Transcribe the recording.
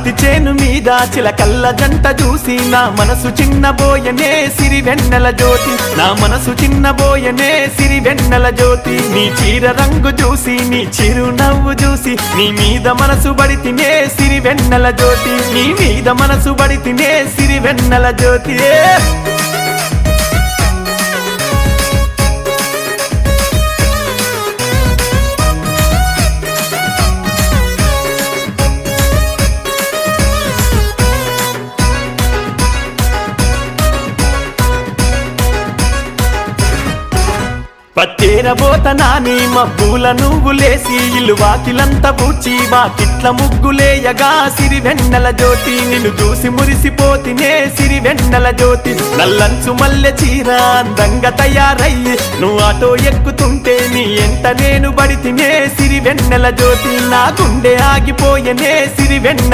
పత్తి చేను మీద చిలకల్ల జంట చూసి నా మనసు చిన్నబోయనే సిరి వెన్నెల జ్యోతి, నా మనసు చిన్నబోయనే సిరి వెన్నెల జ్యోతి. నీ చీర రంగు చూసి నీ చిరునవ్వు చూసి నీ మీద మనసు బడితినే సిరి వెన్నెల జ్యోతి, నీ మీద మనసు బడితినే సిరి వెన్నెల జ్యోతి. పత్తేరబోత నాని మబ్బుల నువ్వులేసి ఇల్లు వాకిలంతా పూడ్చి వాకిట్ల ముగ్గులేయగా సిరి వెన్నెల జ్యోతి, నిన్ను చూసి మురిసిపోతినే సిరి వెన్నెల జ్యోతి. నల్లంచు మల్లె చీర అందంగా తయారయ్యి నువ్వు ఆటో ఎక్కుతుంటే నీ ఎంట నేను బడితినే సిరి వెన్నెల జ్యోతి, నా గుండె ఆగిపోయనే సిరి వెన్నెల